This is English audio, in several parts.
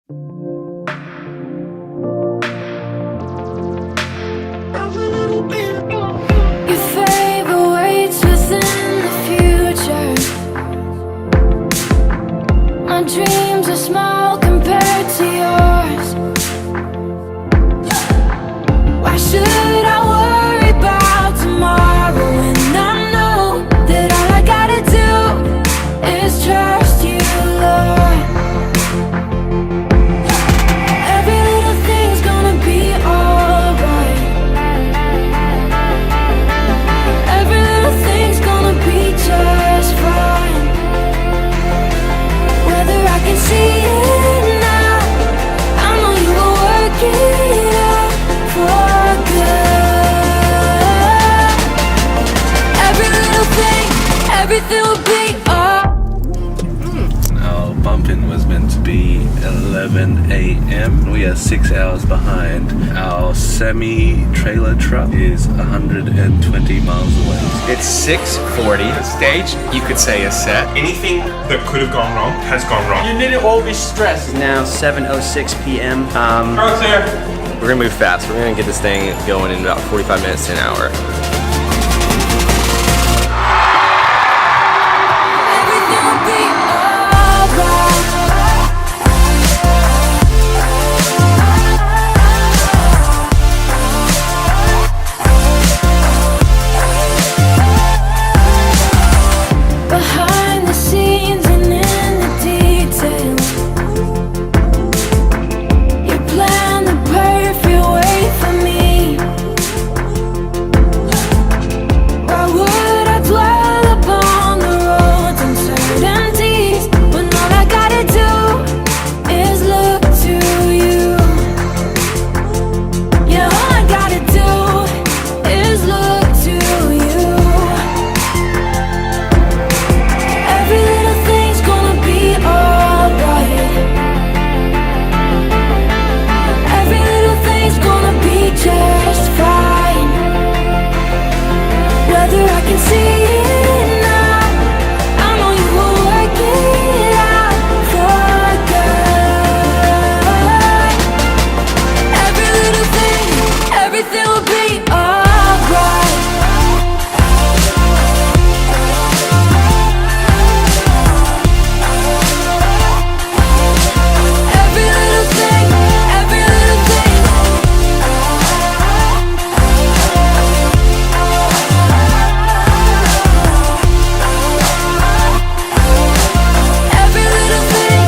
Your favor waits within the future. My dreams are small compared to yours. Why should I worry about tomorrow when I know that all I gotta do is trust you, Lord? Every little thing's gonna be alright. Every little thing's gonna be just fine. Whether I can see it now, I know you will work it out for good. Every little thing, everything will be alright. Our bump-in was meant to be 11 a.m. We are 6 hours behind. Our semi-trailer truck is 120 miles away. It's 6:40. The stage, you could say, is set. Anything that could have gone wrong has gone wrong. You needn't all be stressed. Now 7:06 p.m. Car's there. We're gonna move fast. We're gonna get this thing going in about 45 minutes to an hour. Everything will be alright. Behind the scenes and in the details, you planned the perfect way for me. Why would I dwell upon the road's uncertainties when all I gotta do is look to you? Yeah, all I gotta do is look to you. Every little thing's gonna be alright. Every little thing's gonna be just fine. Whether I can see it now, I know you will work it out for good. Every little thing, everything will be alright. Every little thing, every little thing. Every little thing,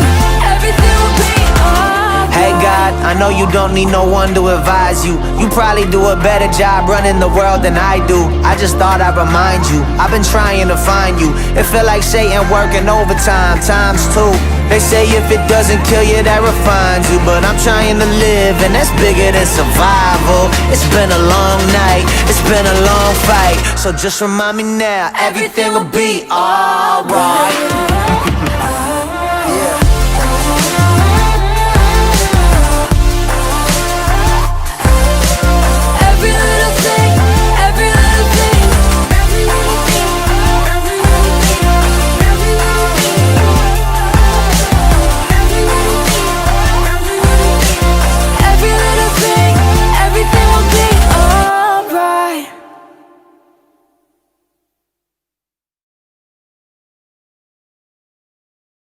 everything will be alright. Hey God, I know you don't need no one to advise you. You probably do a better job running the world than I do. I just thought I'd remind you, I've been trying to find you. It feel like Satan working overtime, times two. They say if it doesn't kill you, that refines you. But I'm trying to live, and that's bigger than survival. It's been a long night, it's been a long fight. So just remind me now, everything will be alright. Every little thing, every little thing. Every little thing, every little thing. Every little thing, every little thing. Every little thing, everything will be alright.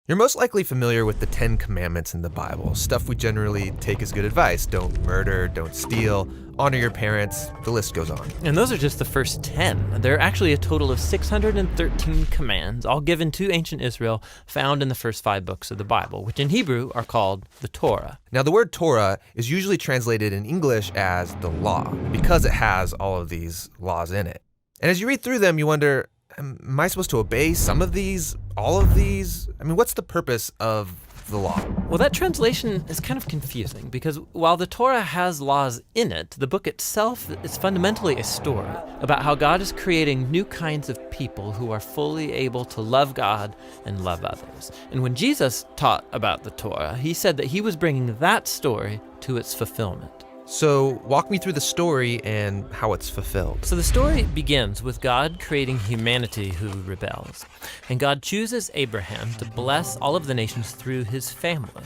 You're most likely familiar with the 10 Commandments in the Bible, stuff we generally take as good advice. Don't murder, don't steal, honor your parents, the list goes on. And those are just the first 10. There are actually a total of 613 commands, all given to ancient Israel, found in the first 5 books of the Bible, which in Hebrew are called the Torah. Now, the word Torah is usually translated in English as the law, because it has all of these laws in it. And as you read through them, you wonder, am I supposed to obey some of these, all of these? I mean, what's the purpose of the law? Well, that translation is kind of confusing because while the Torah has laws in it, the book itself is fundamentally a story about how God is creating new kinds of people who are fully able to love God and love others. And when Jesus taught about the Torah, he said that he was bringing that story to its fulfillment. So walk me through the story and how it's fulfilled. So the story begins with God creating humanity who rebels. And God chooses Abraham to bless all of the nations through his family.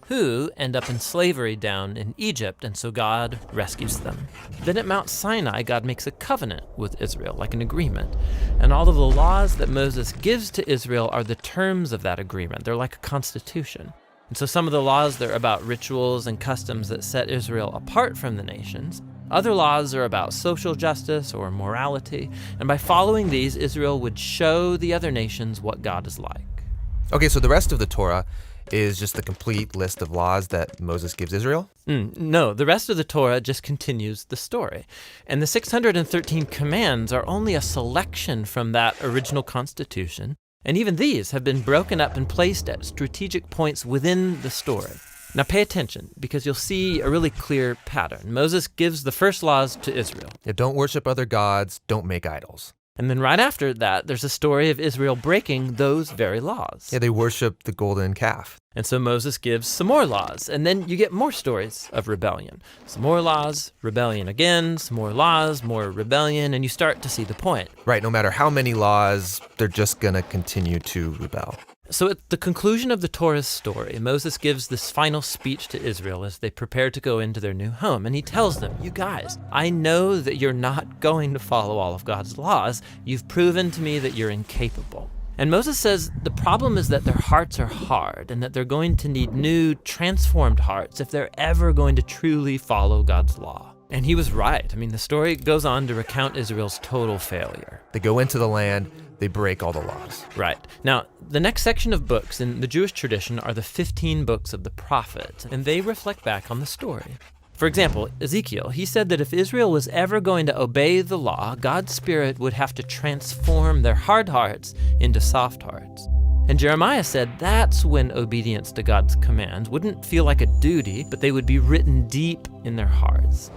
who end up in slavery down in Egypt, and so God rescues them. Then at Mount Sinai, God makes a covenant with Israel, like an agreement. And all of the laws that Moses gives to Israel are the terms of that agreement. They're like a constitution. And so some of the laws, they're about rituals and customs that set Israel apart from the nations. Other laws are about social justice or morality. And by following these, Israel would show the other nations what God is like. Okay, so the rest of the Torah is just the complete list of laws that Moses gives Israel? No, the rest of the Torah just continues the story. And the 613 commands are only a selection from that original constitution. And even these have been broken up and placed at strategic points within the story. Now pay attention, because you'll see a really clear pattern. Moses gives the first laws to Israel. Yeah, don't worship other gods, don't make idols. And then right after that, there's a story of Israel breaking those very laws. Yeah, they worship the golden calf. And so Moses gives some more laws, and then you get more stories of rebellion. Some more laws, rebellion again, some more laws, more rebellion, and you start to see the point. Right, no matter how many laws, they're just gonna continue to rebel. So at the conclusion of the Torah's story, Moses gives this final speech to Israel as they prepare to go into their new home. And he tells them, you guys, I know that you're not going to follow all of God's laws. You've proven to me that you're incapable. And Moses says the problem is that their hearts are hard and that they're going to need new, transformed hearts if they're ever going to truly follow God's law. And he was right. I mean, the story goes on to recount Israel's total failure. They go into the land, they break all the laws. Right. Now, the next section of books in the Jewish tradition are the 15 books of the prophets, and they reflect back on the story. For example, Ezekiel, he said that if Israel was ever going to obey the law, God's Spirit would have to transform their hard hearts into soft hearts. And Jeremiah said that's when obedience to God's commands wouldn't feel like a duty, but they would be written deep in their hearts.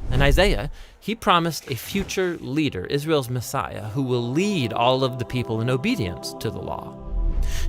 And Isaiah, he promised a future leader, Israel's Messiah, who will lead all of the people in obedience to the law.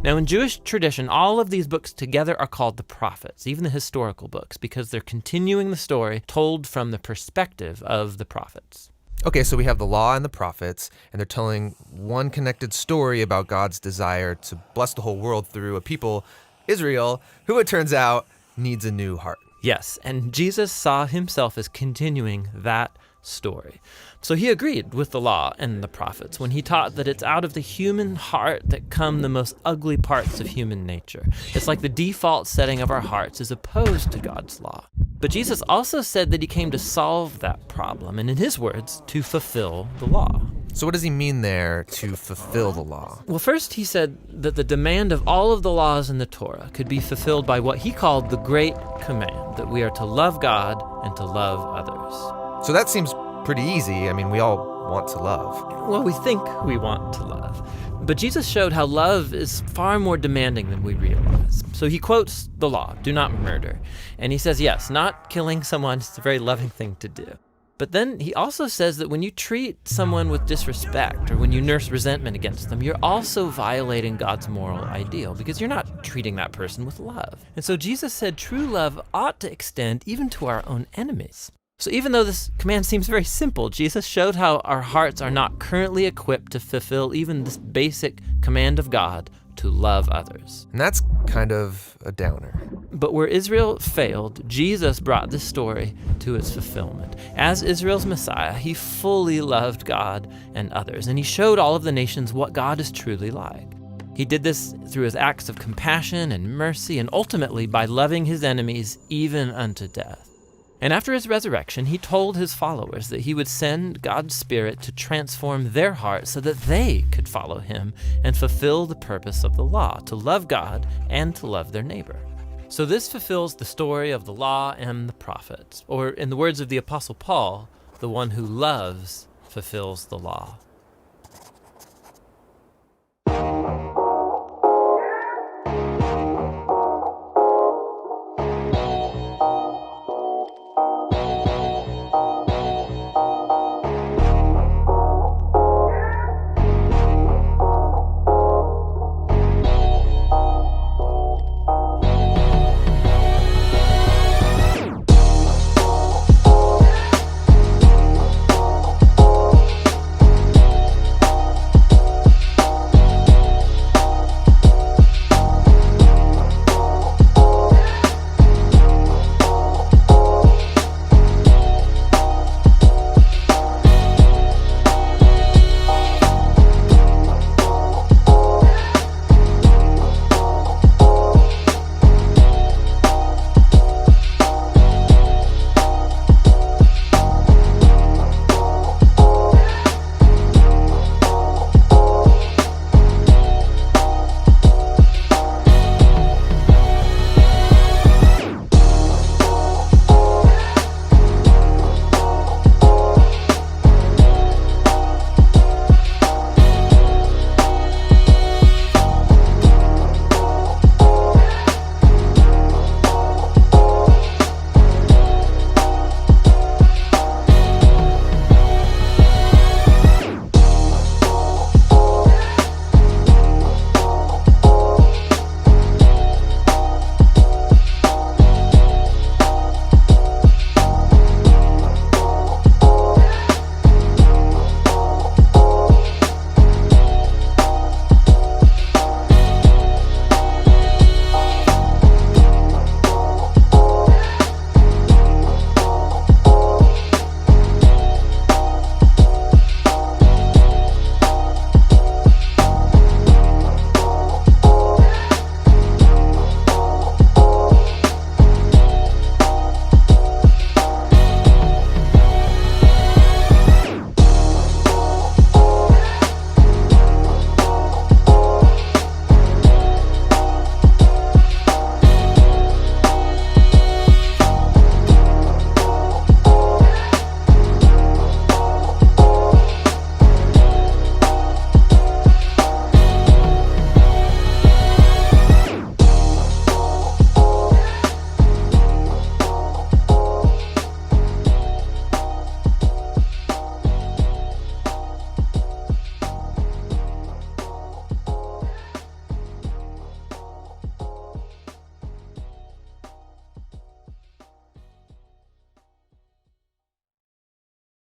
Now, in Jewish tradition, all of these books together are called the prophets, even the historical books, because they're continuing the story told from the perspective of the prophets. Okay, so we have the law and the prophets, and they're telling one connected story about God's desire to bless the whole world through a people, Israel, who it turns out needs a new heart. Yes, and Jesus saw himself as continuing that story. So he agreed with the law and the prophets when he taught that it's out of the human heart that come the most ugly parts of human nature. It's like the default setting of our hearts is opposed to God's law. But Jesus also said that he came to solve that problem, and in his words, to fulfill the law. So what does he mean there, to fulfill the law? Well, first he said that the demand of all of the laws in the Torah could be fulfilled by what he called the Great Command, that we are to love God and to love others. So that seems pretty easy. I mean, we all want to love. Well, we think we want to love. But Jesus showed how love is far more demanding than we realize. So he quotes the law, do not murder. And he says, yes, not killing someone is a very loving thing to do. But then he also says that when you treat someone with disrespect or when you nurse resentment against them, you're also violating God's moral ideal because you're not treating that person with love. And so Jesus said true love ought to extend even to our own enemies. So even though this command seems very simple, Jesus showed how our hearts are not currently equipped to fulfill even this basic command of God to love others. And that's kind of a downer. But where Israel failed, Jesus brought this story to its fulfillment. As Israel's Messiah, he fully loved God and others, and he showed all of the nations what God is truly like. He did this through his acts of compassion and mercy, and ultimately by loving his enemies even unto death. And after his resurrection, he told his followers that he would send God's Spirit to transform their hearts so that they could follow him and fulfill the purpose of the law, to love God and to love their neighbor. So this fulfills the story of the law and the prophets, or in the words of the Apostle Paul, the one who loves fulfills the law.